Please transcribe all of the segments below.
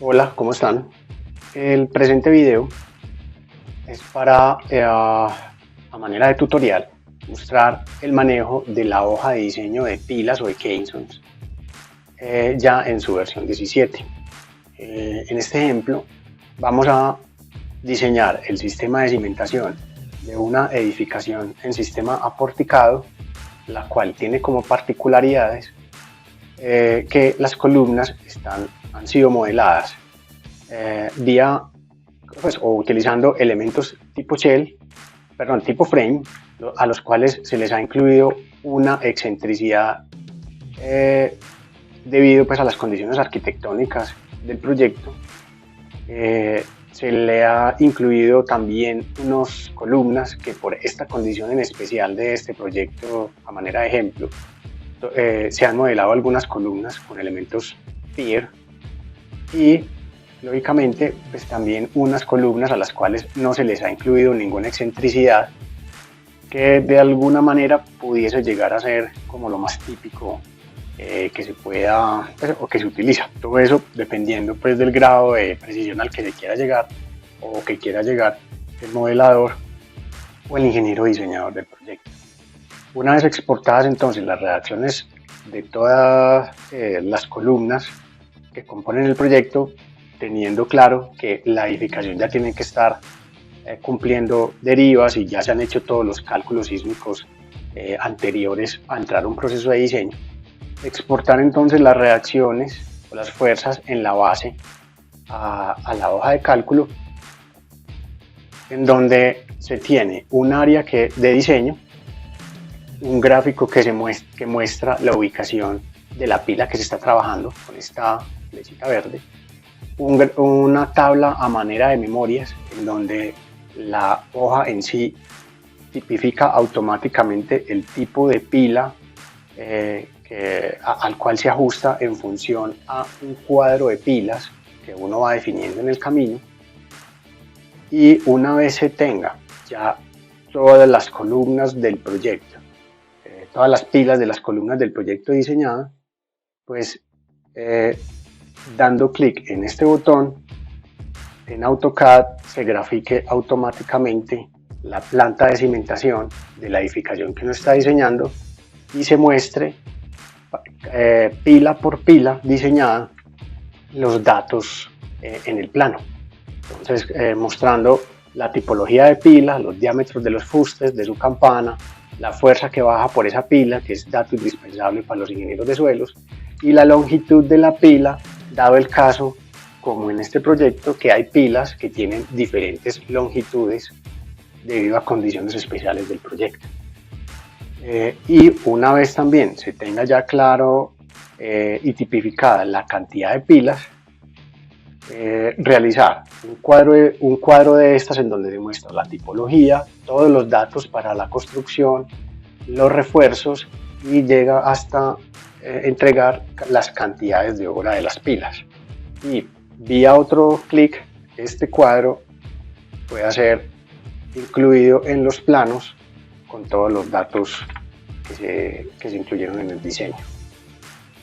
Hola, ¿cómo están? El presente video es para, a manera de tutorial, mostrar el manejo de la hoja de diseño de pilas o de caissons ya en su versión 17. En este ejemplo vamos a diseñar el sistema de cimentación de una edificación en sistema aporticado, la cual tiene como particularidades que las columnas han sido modeladas vía o utilizando elementos tipo shell, perdón, tipo frame, a los cuales se les ha incluido una excentricidad debido pues a las condiciones arquitectónicas del proyecto. Se le ha incluido también unas columnas que por esta condición en especial de este proyecto, a manera de ejemplo, se han modelado algunas columnas con elementos pier y lógicamente pues también unas columnas a las cuales no se les ha incluido ninguna excentricidad que de alguna manera pudiese llegar a ser como lo más típico que se pueda pues, o que se utiliza. Todo eso dependiendo pues del grado de precisión al que se quiera llegar o que quiera llegar el modelador o el ingeniero diseñador del proyecto. Una vez exportadas entonces las redacciones de todas las columnas que componen el proyecto, teniendo claro que la edificación ya tiene que estar cumpliendo derivas y ya se han hecho todos los cálculos sísmicos anteriores a entrar a un proceso de diseño. Exportar entonces las redacciones o las fuerzas en la base a la hoja de cálculo, en donde se tiene un área de diseño, un gráfico que muestra la ubicación de la pila que se está trabajando con esta flechita verde, una tabla a manera de memorias en donde la hoja en sí tipifica automáticamente el tipo de pila al cual se ajusta en función a un cuadro de pilas que uno va definiendo en el camino. Y una vez se tenga ya todas las columnas del proyecto, todas las pilas de las columnas del proyecto diseñadas, pues dando clic en este botón, en AutoCAD se grafique automáticamente la planta de cimentación de la edificación que uno está diseñando y se muestre pila por pila diseñada los datos en el plano. Entonces, mostrando la tipología de pila, los diámetros de los fustes de su campana, la fuerza que baja por esa pila, que es dato indispensable para los ingenieros de suelos, y la longitud de la pila, dado el caso, como en este proyecto, que hay pilas que tienen diferentes longitudes debido a condiciones especiales del proyecto. Y una vez también se tenga ya claro y tipificada la cantidad de pilas, realizar un cuadro de estas en donde demuestra la tipología, todos los datos para la construcción, los refuerzos y llega hasta entregar las cantidades de hora de las pilas. Y vía otro clic, este cuadro puede ser incluido en los planos con todos los datos que se incluyeron en el diseño.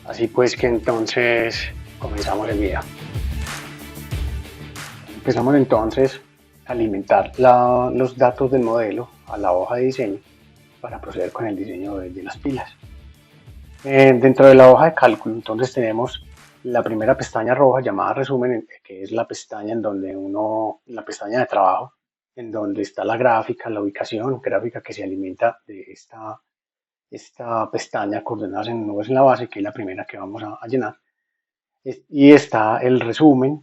Así pues que entonces comenzamos el video. Empezamos entonces a alimentar los datos del modelo a la hoja de diseño para proceder con el diseño de las pilas. Dentro de la hoja de cálculo entonces tenemos la primera pestaña roja llamada resumen, que es la pestaña en donde la pestaña de trabajo, en donde está la gráfica, la ubicación gráfica que se alimenta de esta pestaña coordenadas en nubes en la base, que es la primera que vamos a llenar. Y está el resumen,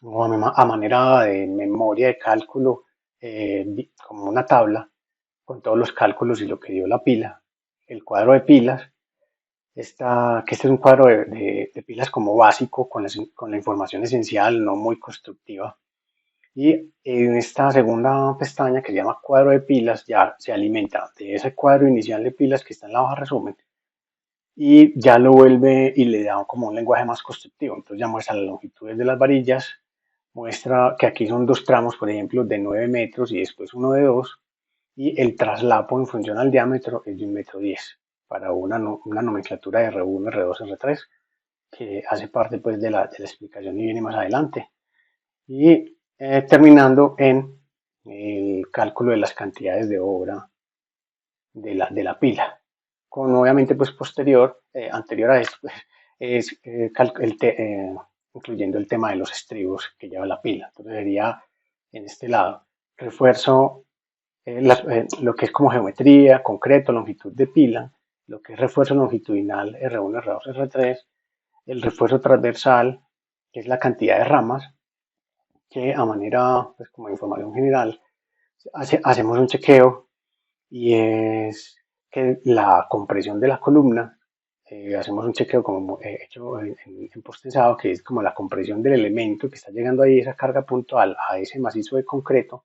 o a manera de memoria de cálculo, como una tabla con todos los cálculos y lo que dio la pila, el cuadro de pilas, que este es un cuadro de pilas como básico, con la información esencial, no muy constructiva. Y en esta segunda pestaña que se llama cuadro de pilas ya se alimenta de ese cuadro inicial de pilas que está en la hoja resumen y ya lo vuelve y le da como un lenguaje más constructivo. Entonces ya muestra las longitudes de las varillas, muestra que aquí son dos tramos, por ejemplo, de 9 metros y después uno de 2, y el traslapo en función al diámetro es de 1,10 m para una nomenclatura de R1, R2, R3, que hace parte pues de la explicación y viene más adelante. Y terminando en el cálculo de las cantidades de obra de la pila, con obviamente pues anterior a esto, pues, es incluyendo el tema de los estribos que lleva la pila. Entonces sería en este lado, refuerzo, lo que es como geometría, concreto, longitud de pila, lo que es refuerzo longitudinal R1, R2, R3, el refuerzo transversal, que es la cantidad de ramas, que a manera, pues como información general, hacemos un chequeo y es que la compresión de la columna, hacemos un chequeo como hecho en postezado, que es como la compresión del elemento que está llegando ahí, esa carga puntual a ese macizo de concreto,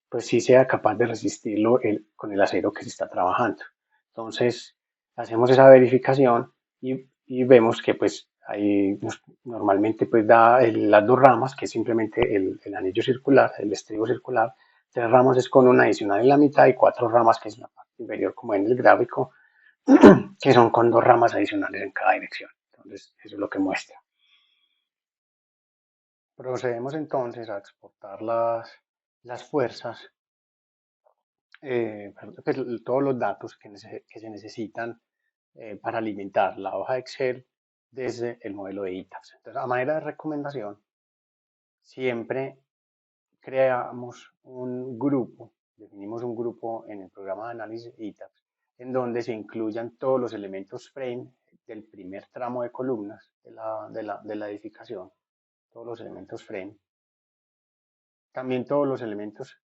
pues sí sea capaz de resistirlo con el acero que se está trabajando. Entonces, hacemos esa verificación y vemos que pues ahí normalmente pues da las dos ramas, que es simplemente el anillo circular, el estribo circular, tres ramas es con una adicional en la mitad y cuatro ramas, que es la parte inferior como en el gráfico, que son con dos ramas adicionales en cada dirección. Entonces, eso es lo que muestra. Procedemos entonces a exportar las fuerzas, pues, todos los datos que se necesitan para alimentar la hoja de Excel desde el modelo de ITABS. Entonces, a manera de recomendación, siempre creamos un grupo, definimos un grupo en el programa de análisis ITABS, en donde se incluyan todos los elementos frame del primer tramo de columnas de la edificación, todos los elementos frame, también todos los elementos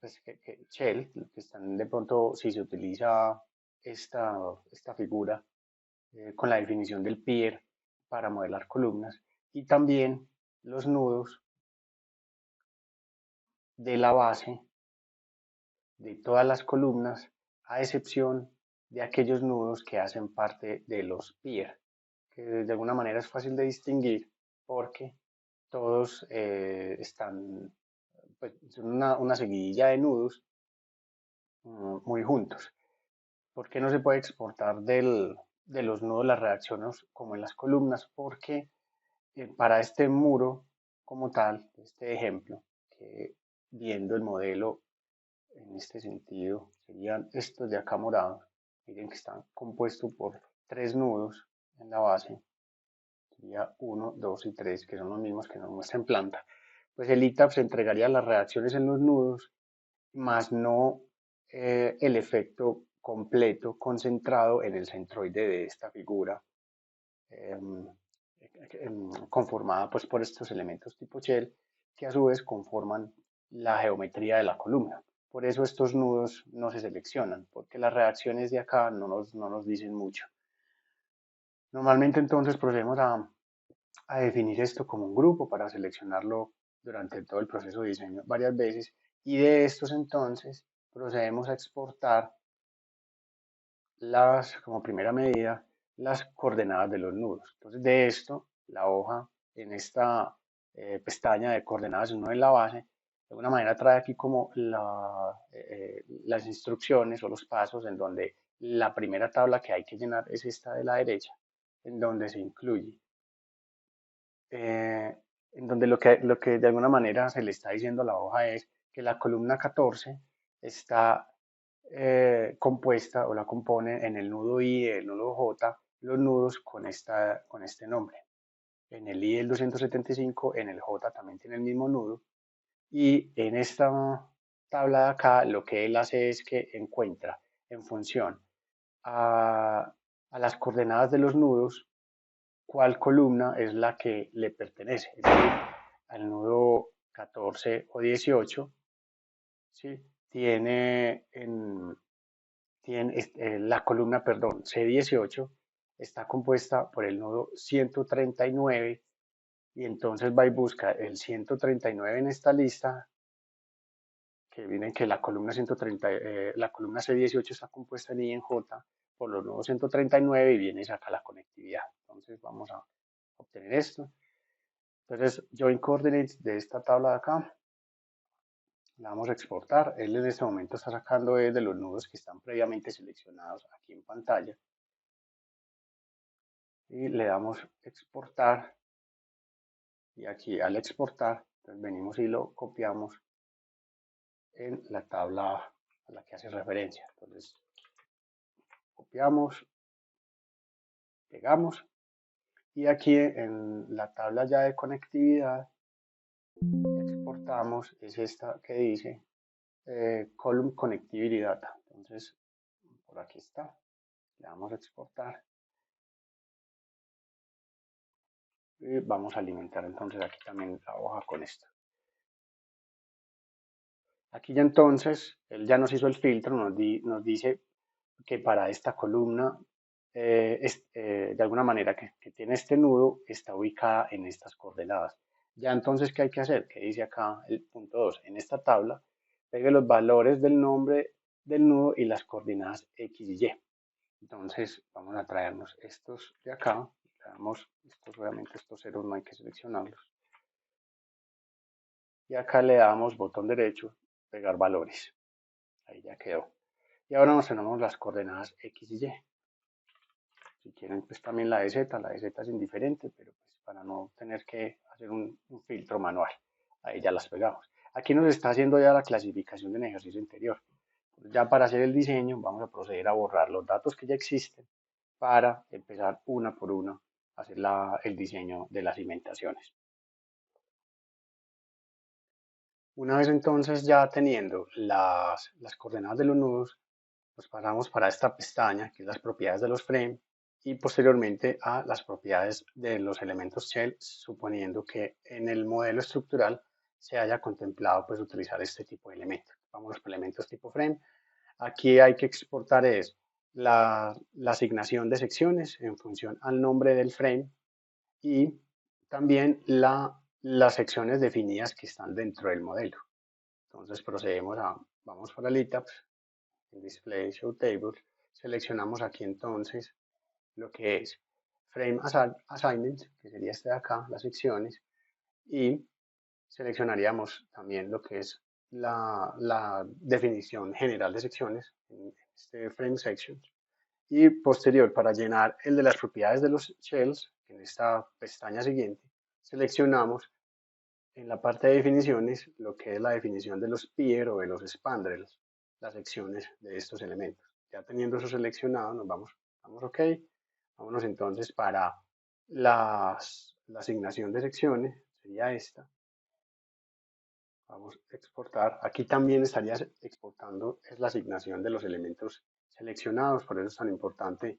pues shell, que están de pronto, si se utiliza esta figura con la definición del pier para modelar columnas, y también los nudos de la base de todas las columnas, a excepción de aquellos nudos que hacen parte de los pier, que de alguna manera es fácil de distinguir porque todos están, pues, son una seguidilla de nudos muy juntos. ¿Por qué no se puede exportar de los nudos las reacciones como en las columnas? Porque para este muro como tal, este ejemplo, que viendo el modelo en este sentido, serían estos de acá morados. Miren que están compuestos por tres nudos en la base. Sería 1, 2 y 3, que son los mismos que nos muestra en planta. Pues el ITAPS entregaría las reacciones en los nudos, más no el efecto completo concentrado en el centroide de esta figura, eh, conformada pues por estos elementos tipo shell, que a su vez conforman la geometría de la columna. Por eso estos nudos no se seleccionan, porque las reacciones de acá no nos dicen mucho. Normalmente entonces procedemos a definir esto como un grupo para seleccionarlo durante todo el proceso de diseño varias veces, y de estos entonces procedemos a exportar como primera medida, las coordenadas de los nudos. Entonces, de esto, la hoja en esta pestaña de coordenadas 1 en la base, de alguna manera trae aquí como las instrucciones o los pasos en donde la primera tabla que hay que llenar es esta de la derecha, en donde se incluye, eh, en donde lo que de alguna manera se le está diciendo a la hoja es que la columna 14 está compuesta o la compone en el nudo I y el nudo J, los nudos con este nombre. En el I el 275, en el J también tiene el mismo nudo. Y en esta tabla de acá, lo que él hace es que encuentra en función a las coordenadas de los nudos cuál columna es la que le pertenece. Es decir, al nudo 14 o 18, ¿sí? tiene en, la columna, perdón, C18 está compuesta por el nodo 139 y entonces va y busca el 139 en esta lista, que miren que la columna 130, la columna C18 está compuesta en I y en J por los nodos 139 y viene y saca la conectividad. Entonces vamos a obtener esto. Entonces, join coordinates de esta tabla de acá, la vamos a exportar. Él en este momento está sacando de los nudos que están previamente seleccionados aquí en pantalla. y le damos exportar, y aquí al exportar, entonces venimos y lo copiamos en la tabla a la que hace referencia. Entonces copiamos, pegamos, y aquí en la tabla ya de conectividad exportamos, es esta que dice Column Connectivity Data. Entonces por aquí está, le damos a exportar y vamos a alimentar entonces aquí también la hoja con esto. Aquí ya entonces, él ya nos hizo el filtro, nos dice que para esta columna, de alguna manera que tiene este nudo, está ubicada en estas coordenadas. Ya entonces, ¿qué hay que hacer? Que dice acá el punto 2, en esta tabla, pegue los valores del nombre del nudo y las coordenadas X y Y. Entonces, vamos a traernos estos de acá, le damos, estos obviamente estos ceros no hay que seleccionarlos, y acá le damos botón derecho, pegar valores. Ahí ya quedó. Y ahora nos tenemos las coordenadas X y Y. Si quieren, pues también la de Z es indiferente, pero pues para no tener que hacer un filtro manual. Ahí ya las pegamos. Aquí nos está haciendo ya la clasificación del ejercicio interior. Ya para hacer el diseño vamos a proceder a borrar los datos que ya existen para empezar una por una a hacer el diseño de las cimentaciones. Una vez entonces ya teniendo las coordenadas de los nudos, nos pasamos para esta pestaña que es las propiedades de los frames y posteriormente a las propiedades de los elementos shell, suponiendo que en el modelo estructural se haya contemplado pues utilizar este tipo de elementos. Vamos por elementos tipo frame. Aquí hay que exportar es la asignación de secciones en función al nombre del frame y también las secciones definidas que están dentro del modelo. Entonces procedemos vamos para el ITAPS, en Display Show Tables, seleccionamos aquí entonces lo que es Frame Assignment, que sería este de acá, las secciones, y seleccionaríamos también lo que es la definición general de secciones, en este Frame Sections, y posterior para llenar el de las propiedades de los shells, en esta pestaña siguiente, seleccionamos en la parte de definiciones lo que es la definición de los pier o de los spandrels, las secciones de estos elementos. Ya teniendo eso seleccionado, nos vamos OK. Vámonos entonces para la asignación de secciones, sería esta. Vamos a exportar. Aquí también estaría exportando es la asignación de los elementos seleccionados, por eso es tan importante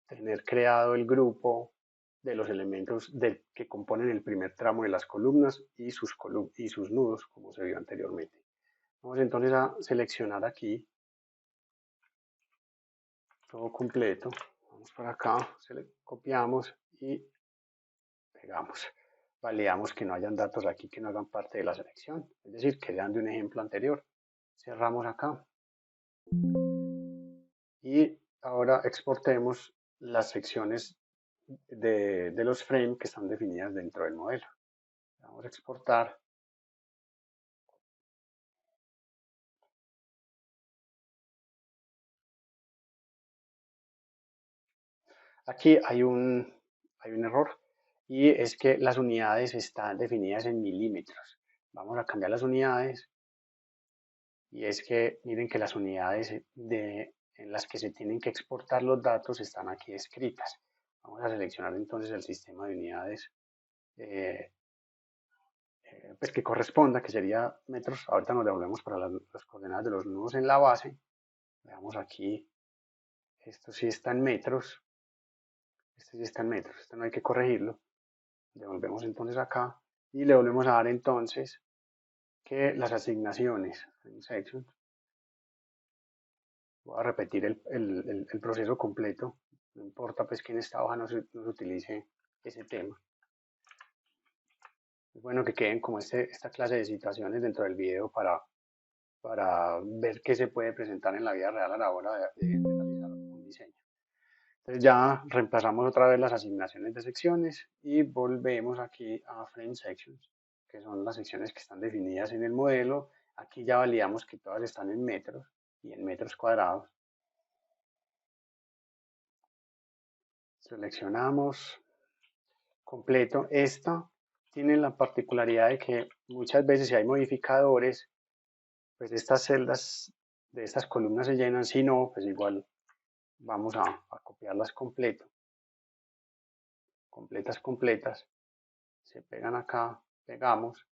tener creado el grupo de los elementos que componen el primer tramo de las columnas y sus nudos, como se vio anteriormente. Vamos entonces a seleccionar aquí todo completo. Vamos para acá, copiamos y pegamos. Validamos que no hayan datos aquí que no hagan parte de la selección, es decir, que sean de un ejemplo anterior. Cerramos acá y ahora exportemos las secciones de los frames que están definidas dentro del modelo. Vamos a exportar. Aquí hay un error y es que las unidades están definidas en milímetros. Vamos a cambiar las unidades y es que miren que las unidades en las que se tienen que exportar los datos están aquí escritas. Vamos a seleccionar entonces el sistema de unidades eh, pues que corresponda, que sería metros. Ahorita nos devolvemos para las coordenadas de los nudos en la base. Veamos aquí, esto sí está en metros, este sí está en metros, esto no hay que corregirlo. Devolvemos entonces acá y le volvemos a dar entonces que las asignaciones en sections, voy a repetir el proceso completo, no importa pues que en esta hoja no se utilice ese tema. Es bueno que queden como esta clase de situaciones dentro del video para ver qué se puede presentar en la vida real a la hora de realizar un diseño. Entonces ya reemplazamos otra vez las asignaciones de secciones y volvemos aquí a Frame Sections, que son las secciones que están definidas en el modelo. Aquí ya validamos que todas están en metros y en metros cuadrados. Seleccionamos completo. Esta tiene la particularidad de que muchas veces si hay modificadores, pues estas celdas de estas columnas se llenan, si no, pues igual vamos a copiarlas completas, se pegan acá, pegamos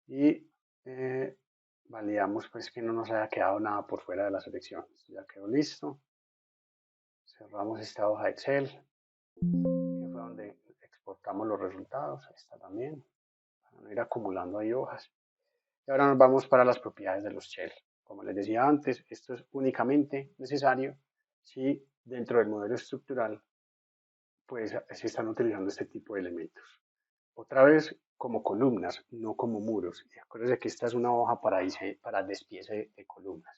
y validamos pues que no nos haya quedado nada por fuera de la selección. Ya quedó listo. Cerramos esta hoja Excel, que fue donde exportamos los resultados. Esta también, para no ir acumulando ahí hojas. Y ahora nos vamos para las propiedades de los shell. Como les decía antes, esto es únicamente necesario si dentro del modelo estructural pues se están utilizando este tipo de elementos. Otra vez como columnas, no como muros. Y acuérdense que esta es una hoja para despiece de columnas,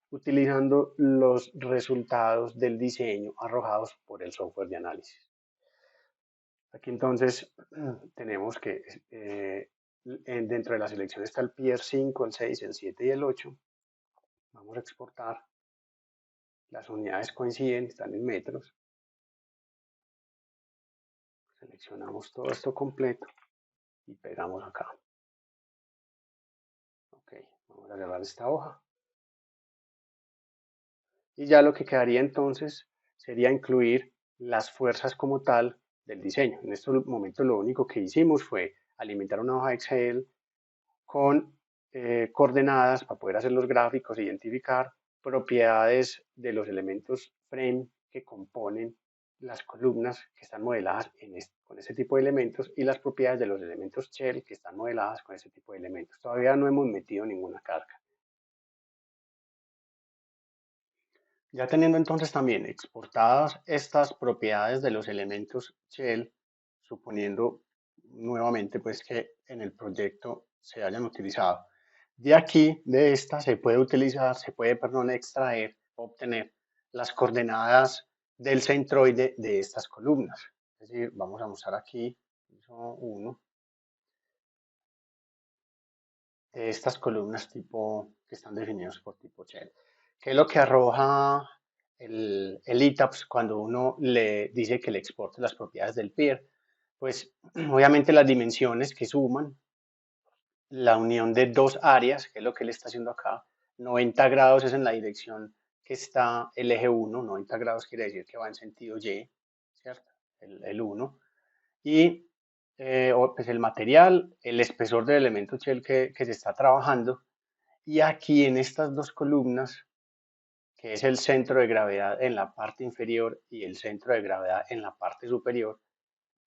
utilizando los resultados del diseño arrojados por el software de análisis. Aquí entonces tenemos que dentro de la selección está el Pier 5, el 6, el 7 y el 8. Vamos a exportar. Las unidades coinciden, están en metros. Seleccionamos todo esto completo y pegamos acá. Ok, vamos a cerrar esta hoja. Y ya lo que quedaría entonces sería incluir las fuerzas como tal del diseño. En este momento lo único que hicimos fue alimentar una hoja Excel con coordenadas para poder hacer los gráficos, identificar propiedades de los elementos frame que componen las columnas que están modeladas con este tipo de elementos y las propiedades de los elementos shell que están modeladas con ese tipo de elementos. Todavía no hemos metido ninguna carga. Ya teniendo entonces también exportadas estas propiedades de los elementos shell, suponiendo nuevamente pues que en el proyecto se hayan utilizado. De aquí, de esta, extraer, obtener las coordenadas del centroide de estas columnas. Es decir, vamos a mostrar aquí uno de estas columnas tipo que están definidos por tipo shell. ¿Qué es lo que arroja el ITAPS cuando uno le dice que le exporte las propiedades del PIR? Pues obviamente las dimensiones que suman, la unión de dos áreas, que es lo que él está haciendo acá. 90 grados es en la dirección que está el eje 1, 90 grados quiere decir que va en sentido Y, ¿cierto? El 1. Y pues el material, el espesor del elemento shell que se está trabajando. Y aquí en estas dos columnas, que es el centro de gravedad en la parte inferior y el centro de gravedad en la parte superior,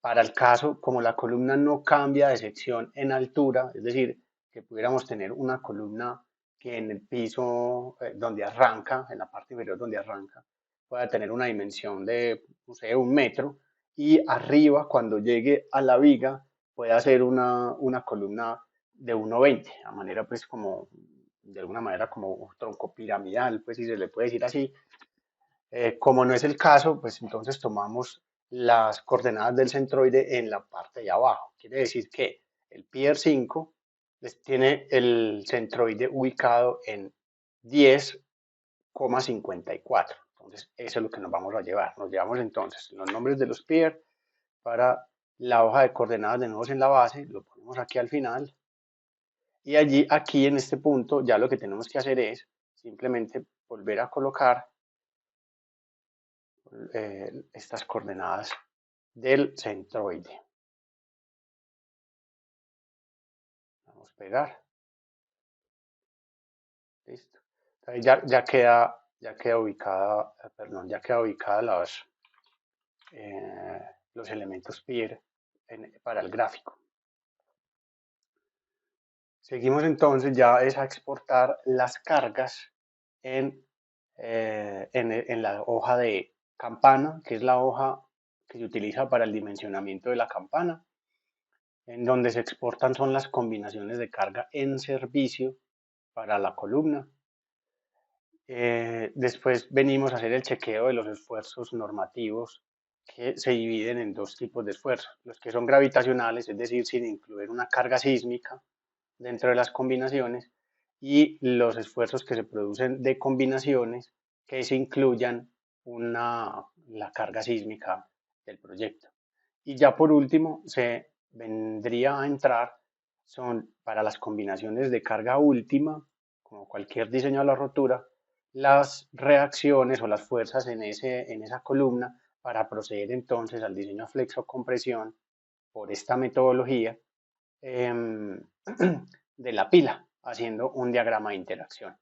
para el caso, como la columna no cambia de sección en altura, es decir, que pudiéramos tener una columna que en el piso donde arranca, en la parte inferior donde arranca, pueda tener una dimensión de, no sé, 1 metro, y arriba, cuando llegue a la viga, pueda ser una columna de 1,20, a manera pues como, de alguna manera como tronco piramidal, pues si se le puede decir así. Como no es el caso, pues entonces tomamos las coordenadas del centroide en la parte de abajo. Quiere decir que el Pier 5 tiene el centroide ubicado en 10,54. Entonces, eso es lo que nos vamos a llevar. Nos llevamos entonces los nombres de los Pier para la hoja de coordenadas de nudos en la base, lo ponemos aquí al final. Y aquí en este punto, ya lo que tenemos que hacer es simplemente volver a colocar estas coordenadas del centroide. Vamos a pegar. Listo. Entonces ya queda ubicada, perdón, ya queda ubicada los elementos PIR para el gráfico. Seguimos entonces ya es a exportar las cargas en la hoja de campana, que es la hoja que se utiliza para el dimensionamiento de la campana. En donde se exportan son las combinaciones de carga en servicio para la columna. Después venimos a hacer el chequeo de los esfuerzos normativos, que se dividen en dos tipos de esfuerzos: los que son gravitacionales, es decir, sin incluir una carga sísmica dentro de las combinaciones, y los esfuerzos que se producen de combinaciones que se incluyan la carga sísmica del proyecto. Y ya por último, se vendría a entrar, son para las combinaciones de carga última, como cualquier diseño de la rotura, las reacciones o las fuerzas en esa columna para proceder entonces al diseño a flexo-compresión por esta metodología de la pila, haciendo un diagrama de interacción.